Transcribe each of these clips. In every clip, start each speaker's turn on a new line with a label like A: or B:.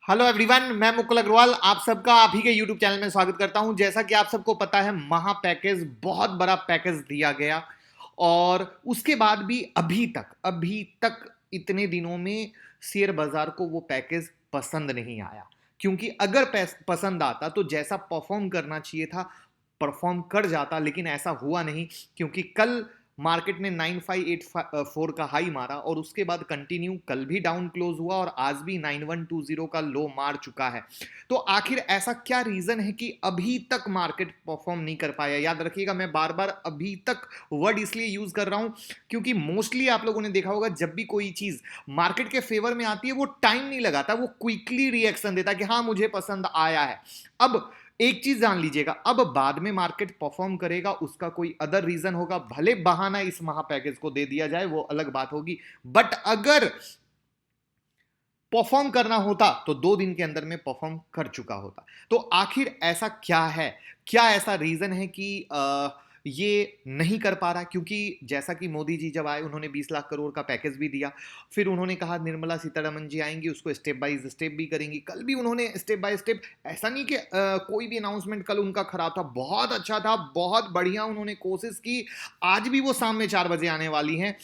A: Hello everyone, मैं मुकुल अग्रवाल आप सबका आप ही के यूट्यूब चैनल में स्वागत करता हूं। जैसा कि आप सबको पता है, महा पैकेज बहुत बड़ा पैकेज दिया गया और उसके बाद भी अभी तक इतने दिनों में शेयर बाजार को वो पैकेज पसंद नहीं आया। क्योंककि अगर पसंद आता तो जैसा परफॉर्म करना चाहिए था परफॉर्म कर जाता, लेकिन ऐसा हुआ नहीं। क्योंकि कल मार्केट ने 9584 का हाई मारा और उसके बाद कंटिन्यू कल भी डाउन क्लोज हुआ और आज भी 9120 का लो मार चुका है। तो आखिर ऐसा क्या रीजन है कि अभी तक मार्केट परफॉर्म नहीं कर पाया? याद रखिएगा, मैं बार बार अभी तक वर्ड इसलिए यूज कर रहा हूं क्योंकि मोस्टली आप लोगों ने देखा होगा, जब भी कोई चीज मार्केट के फेवर में आती है वो टाइम नहीं लगाता, वो क्विकली रिएक्शन देता कि हाँ मुझे पसंद आया है। अब एक चीज जान लीजिएगा, अब बाद में मार्केट परफॉर्म करेगा उसका कोई अदर रीजन होगा, भले बहाना इस महा पैकेज को दे दिया जाए वो अलग बात होगी। बट अगर परफॉर्म करना होता तो 2 दिन के अंदर में परफॉर्म कर चुका होता। तो आखिर ऐसा क्या है, क्या ऐसा रीजन है कि ये नहीं कर पा रहा? क्योंकि जैसा कि मोदी जी जब आए उन्होंने 20 लाख करोड़ का पैकेज भी दिया, फिर उन्होंने कहा निर्मला सीतारमण जी आएंगी उसको स्टेप बाय स्टेप भी करेंगी। कल भी उन्होंने स्टेप बाय स्टेप, ऐसा नहीं कि कोई भी अनाउंसमेंट कल उनका खराब था, बहुत अच्छा था, बहुत बढ़िया उन्होंने कोशिश की। आज भी वो शाम में 4 बजे आने वाली हैं।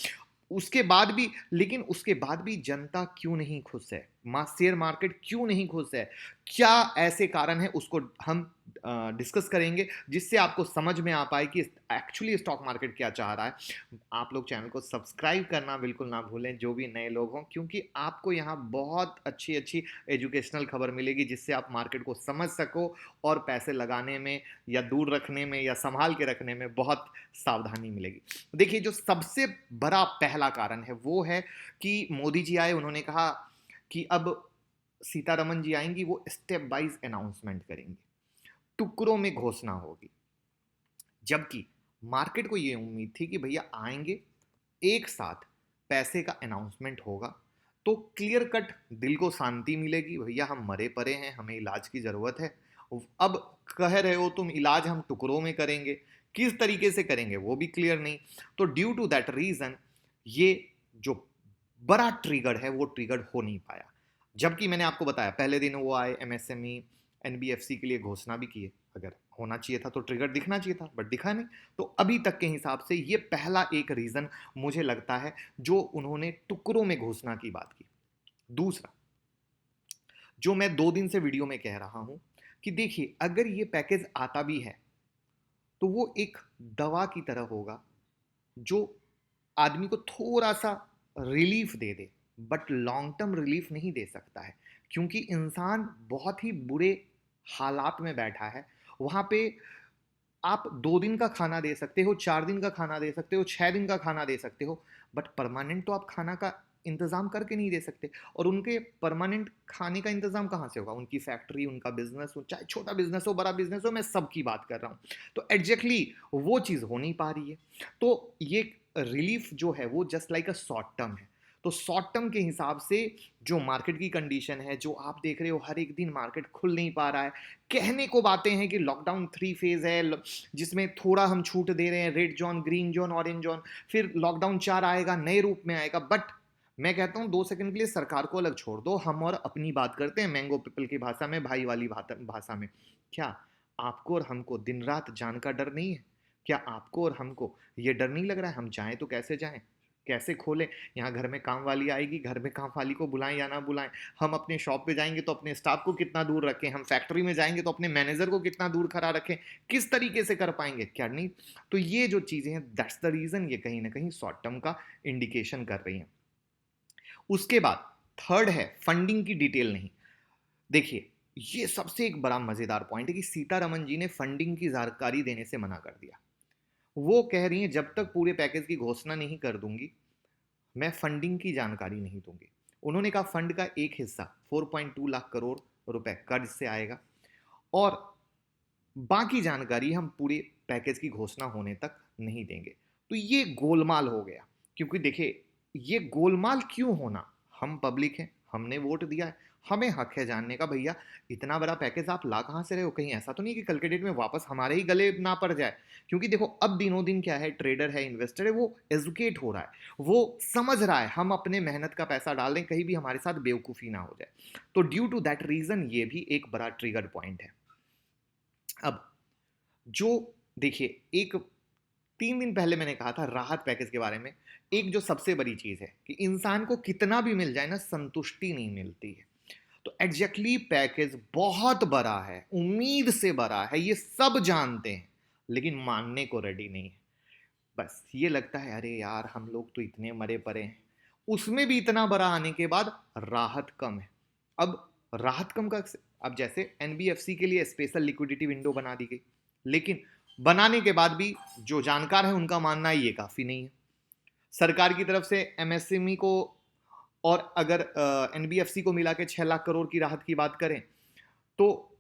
A: उसके बाद भी, लेकिन उसके बाद भी जनता क्यों नहीं खुश है, शेयर मार्केट क्यों नहीं खुश है? क्या ऐसे कारण है, उसको हम डिस्कस करेंगे जिससे आपको समझ में आ पाए कि एक्चुअली स्टॉक मार्केट क्या चाह रहा है। आप लोग चैनल को सब्सक्राइब करना बिल्कुल ना भूलें, जो भी नए लोग हों, क्योंकि आपको यहाँ बहुत अच्छी अच्छी एजुकेशनल खबर मिलेगी जिससे आप मार्केट को समझ सको और पैसे लगाने में या दूर रखने में या संभाल के रखने में बहुत सावधानी मिलेगी। देखिए, जो सबसे बड़ा पहला कारण है वो है कि मोदी जी आए, उन्होंने कहा कि अब सीतारमन जी आएंगी, वो स्टेप वाइज अनाउंसमेंट करेंगी, टुकड़ों में घोषणा होगी। जबकि मार्केट को ये उम्मीद थी कि भैया आएंगे, एक साथ पैसे का अनाउंसमेंट होगा तो क्लियर कट दिल को शांति मिलेगी, भैया हम मरे पड़े हैं, हमें इलाज की जरूरत है। अब कह रहे हो तुम इलाज हम टुकड़ों में करेंगे, किस तरीके से करेंगे वो भी क्लियर नहीं। तो ड्यू टू दैट रीजन ये जो बड़ा ट्रिगर है वो ट्रिगर हो नहीं पाया। जबकि मैंने आपको बताया पहले दिन वो आए, एमएसएमई एनबीएफसी के लिए घोषणा भी किए, अगर होना चाहिए था तो ट्रिगर दिखना चाहिए था, बट दिखा नहीं। तो अभी तक के हिसाब से ये पहला एक रीजन मुझे लगता है जो उन्होंने टुकड़ों में घोषणा की बात की। दूसरा, जो मैं 2 दिन से वीडियो में कह रहा हूं कि देखिए, अगर ये पैकेज आता भी है तो वो एक दवा की तरह होगा जो आदमी को थोड़ा सा relief they they, but long term relief नहीं दे सकता है। क्योंकि इंसान बहुत ही बुरे हालात में बैठा है। वहां पे आप 2 दिन का खाना दे सकते हो, 4 दिन का खाना दे सकते हो, 6 दिन का खाना दे सकते हो, बट परमानेंट तो आप खाना का इंतजाम करके नहीं दे सकते। और उनके परमानेंट खाने का इंतजाम कहाँ से होगा? उनकी फैक्ट्री, उनका बिजनेस हो, चाहे छोटा बिजनेस हो बड़ा बिजनेस हो, मैं सबकी बात कर रहा हूँ। तो एग्जैक्टली वो चीज़ हो नहीं पा रही है। तो ये रिलीफ जो है वो just like a short term है। तो शॉर्ट टर्म के हिसाब से जो मार्केट की कंडीशन है, जो आप देख रहे हो, हर एक दिन मार्केट खुल नहीं पा रहा है। कहने को बातें हैं कि लॉकडाउन 3 फेज है जिसमें थोड़ा हम छूट दे रहे हैं, red zone, green zone, orange zone, फिर लॉकडाउन 4 आएगा, नए रूप में आएगा। बट मैं कहता हूं 2 सेकंड के लिए सरकार को अलग छोड़ दो, हम और अपनी बात करते हैं मैंगो पीपल की भाषा में, भाई वाली भाषा में। क्या आपको और हमको दिन रात जान का डर नहीं है? क्या आपको और हमको ये डर नहीं लग रहा है हम जाएं तो कैसे जाएं, कैसे खोलें? यहाँ घर में काम वाली आएगी, घर में काम वाली को बुलाएं या ना बुलाएं, हम अपने शॉप पे जाएंगे तो अपने स्टाफ को कितना दूर रखें, हम फैक्ट्री में जाएंगे तो अपने मैनेजर को कितना दूर खड़ा रखें, किस तरीके से कर पाएंगे, क्या नहीं? तो ये जो चीज़ें हैं, दैट्स द रीज़न ये कहीं ना कहीं शॉर्ट टर्म का इंडिकेशन कर रही हैं। उसके बाद थर्ड है फंडिंग की डिटेल नहीं। देखिए, ये सबसे एक बड़ा मजेदार पॉइंट है कि सीतारमन जी ने फंडिंग की जानकारी देने से मना कर दिया। वो कह रही हैं जब तक पूरे पैकेज की घोषणा नहीं कर दूंगी मैं फंडिंग की जानकारी नहीं दूंगी। उन्होंने कहा फंड का एक हिस्सा 4.2 लाख करोड़ रुपए कर्ज से आएगा और बाकी जानकारी हम पूरे पैकेज की घोषणा होने तक नहीं देंगे। तो ये गोलमाल हो गया। क्योंकि देखिए, ये गोलमाल क्यों होना? हम पब्लिक हैं, हमने वोट दिया है, हमें हक है जानने का भैया इतना बड़ा पैकेज आप ला कहाँ से रहे हो, कहीं ऐसा तो नहीं कि कल के डेट में वापस हमारे ही गले ना पड़ जाए। क्योंकि देखो अब दिनों दिन क्या है, ट्रेडर है, इन्वेस्टर है, वो एजुकेट हो रहा है, वो समझ रहा है हम अपने मेहनत का पैसा डाल दें, कहीं भी हमारे साथ बेवकूफ़ी ना हो जाए। तो ड्यू टू दैट रीज़न ये भी एक बड़ा ट्रिगर पॉइंट है। अब जो देखिए, एक 3 दिन पहले मैंने कहा था राहत पैकेज के बारे में, एक जो सबसे बड़ी चीज़ है कि इंसान को कितना भी मिल जाए ना, संतुष्टि नहीं मिलती है। तो एग्जैक्टली पैकेज बहुत बड़ा है, उम्मीद से बड़ा है, ये सब जानते हैं, लेकिन मानने को रेडी नहीं है। बस ये लगता है अरे यार हम लोग तो इतने मरे पड़े हैं, उसमें भी इतना बड़ा आने के बाद राहत कम है। अब राहत कम का, अब जैसे एनबीएफसी के लिए स्पेशल लिक्विडिटी विंडो बना दी गई, लेकिन बनाने के बाद भी जो जानकार है उनका मानना है ये काफी नहीं है। सरकार की तरफ से एमएसएमई को और अगर एनबीएफसी को मिला के 6 लाख करोड़ की राहत की बात करें, तो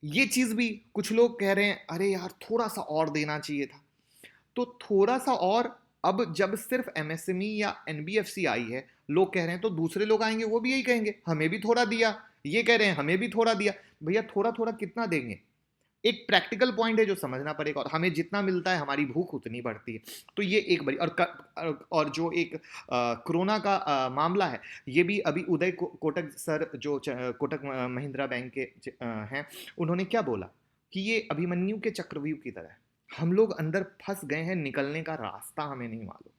A: ये चीज भी कुछ लोग कह रहे हैं अरे यार थोड़ा सा और देना चाहिए था। तो थोड़ा सा और, अब जब सिर्फ एमएसएमई या एनबीएफसी आई है, लोग कह रहे हैं, तो दूसरे लोग आएंगे वो भी यही कहेंगे हमें भी थोड़ा दिया, ये कह रहे हैं हमें भी थोड़ा दिया। भैया थोड़ा थोड़ा कितना देंगे, एक प्रैक्टिकल पॉइंट है जो समझना पड़ेगा, और हमें जितना मिलता है हमारी भूख उतनी बढ़ती है। तो ये एक बड़ी, और जो एक कोरोना का मामला है, ये भी अभी उदय कोटक सर जो कोटक महिंद्रा बैंक के हैं, उन्होंने क्या बोला कि ये अभिमन्यु के चक्रव्यूह की तरह है, हम लोग अंदर फंस गए हैं, निकलने का रास्ता हमें नहीं मालूम।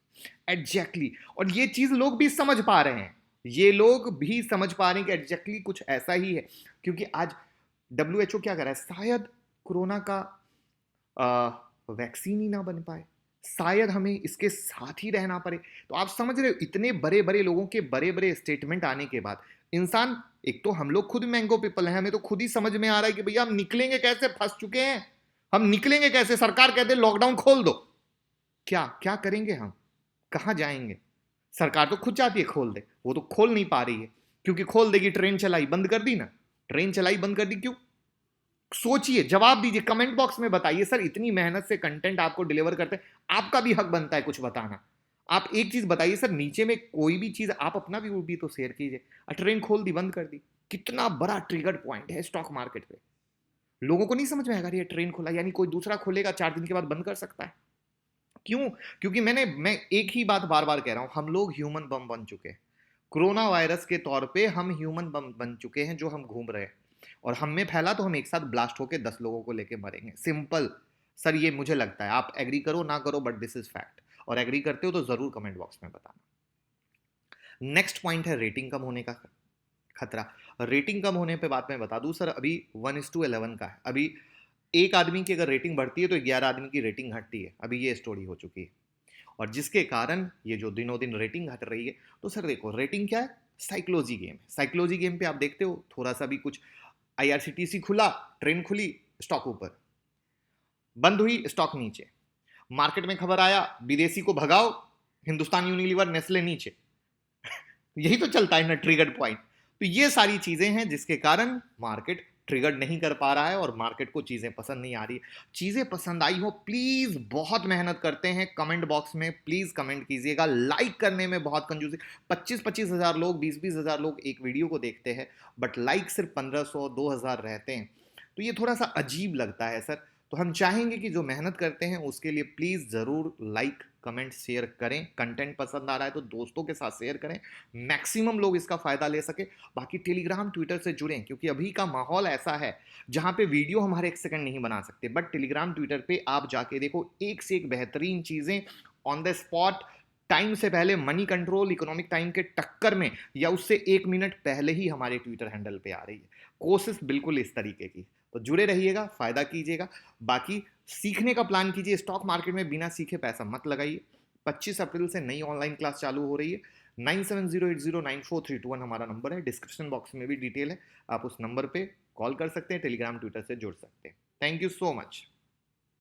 A: एग्जैक्टली, और ये चीज लोग भी समझ पा रहे हैं, ये लोग भी समझ पा रहे हैं कि एग्जैक्टली कुछ ऐसा ही है। क्योंकि आज डब्ल्यूएचओ क्या कर रहा है, शायद कोरोना का वैक्सीन ही ना बन पाए, शायद हमें इसके साथ ही रहना पड़े। तो आप समझ रहे हो, इतने बड़े बड़े लोगों के बड़े बड़े स्टेटमेंट आने के बाद इंसान, एक तो हम लोग खुद मैंगो पीपल हैं, हमें तो खुद ही समझ में आ रहा है कि भैया हम निकलेंगे कैसे, फंस चुके हैं, हम निकलेंगे कैसे। सरकार कहते हैं लॉकडाउन खोल दो, क्या क्या करेंगे हम, कहां जाएंगे। सरकार तो खुद चाहती है खोल दे, वो तो खोल नहीं पा रही है, क्योंकि खोल देगी, ट्रेन चलाई बंद कर दी ना, ट्रेन चलाई बंद कर दी, क्यों? सोचिए, जवाब दीजिए, कमेंट बॉक्स में बताइए। सर इतनी मेहनत से कंटेंट आपको डिलीवर करते हैं, आपका भी हक बनता है कुछ बताना। आप एक चीज बताइए सर, नीचे में कोई भी चीज आप अपना व्यू भी तो शेयर कीजिए। ट्रेन खोल दी, बंद कर दी, कितना बड़ा ट्रिगर पॉइंट है स्टॉक मार्केट पे। लोगों को नहीं समझ में आएगा ये ट्रेन खोला यानी कोई दूसरा खोलेगा 4 दिन के बाद बंद कर सकता है। क्यों? क्योंकि मैं एक ही बात बार बार कह रहा हूं, हम लोग ह्यूमन बम बन चुके हैं। कोरोना वायरस के तौर पे हम ह्यूमन बम बन चुके हैं, जो हम घूम रहे हैं, और हम में फैला तो हम एक साथ ब्लास्ट होकर 10 लोगों को लेके मरेंगे, सिंपल। सर ये मुझे लगता है, आप एग्री करो ना करो, बट दिस इज फैक्ट, और एग्री करते हो तो जरूर कमेंट बॉक्स में बताना। नेक्स्ट पॉइंट है रेटिंग कम होने का खतरा। रेटिंग कम होने पे बात मैं बता दूं सर, अभी 1:11 का है। अभी एक आदमी की अगर रेटिंग बढ़ती है तो 11 आदमी की रेटिंग घटती है, अभी ये स्टोरी हो चुकी है। और जिसके कारण ये जो दिनों दिन रेटिंग घट रही है, तो सर देखो रेटिंग क्या है, साइकोलॉजी गेम। साइकोलॉजी गेम पे आप देखते हो, थोड़ा सा भी कुछ, आईआरसीटीसी खुला, ट्रेन खुली, स्टॉक ऊपर, बंद हुई स्टॉक नीचे, मार्केट में खबर आया विदेशी को भगाओ, हिंदुस्तान यूनिलीवर नेस्ले नीचे। यही तो चलता है ना ट्रिगर पॉइंट। तो ये सारी चीजें हैं जिसके कारण मार्केट ट्रिगर नहीं कर पा रहा है, और मार्केट को चीजें पसंद नहीं आ रही। चीजें पसंद आई हो, प्लीज, बहुत मेहनत करते हैं, कमेंट बॉक्स में प्लीज कमेंट कीजिएगा। लाइक करने में बहुत कंजूसी, 25-25 हजार लोग, 20-20 हजार लोग एक वीडियो को देखते हैं, बट लाइक सिर्फ 1500-2000 रहते हैं। तो ये थोड़ा सा अजीब लगता है सर। तो हम चाहेंगे कि जो मेहनत करते हैं उसके लिए प्लीज जरूर लाइक कमेंट शेयर करें। कंटेंट पसंद आ रहा है तो दोस्तों के साथ शेयर करें, मैक्सिमम लोग इसका फायदा ले सके। बाकी टेलीग्राम ट्विटर से जुड़ें, क्योंकि अभी का माहौल ऐसा है जहां पे वीडियो हमारे 1 सेकंड नहीं बना सकते, बट टेलीग्राम ट्विटर पे आप जाके देखो, एक से एक बेहतरीन चीजें ऑन द स्पॉट, टाइम से पहले, मनी कंट्रोल, इकोनॉमिक टाइम के टक्कर में, या उससे 1 मिनट पहले ही हमारे ट्विटर हैंडल पे आ रही है। कोशिश बिल्कुल इस तरीके की। तो जुड़े रहिएगा, फायदा कीजिएगा। बाकी सीखने का प्लान कीजिए, स्टॉक मार्केट में बिना सीखे पैसा मत लगाइए। 25 अप्रैल से नई ऑनलाइन क्लास चालू हो रही है। 9708094321 हमारा नंबर है, डिस्क्रिप्शन बॉक्स में भी डिटेल है, आप उस नंबर पे कॉल कर सकते हैं, टेलीग्राम ट्विटर से जुड़ सकते हैं। Thank you so much.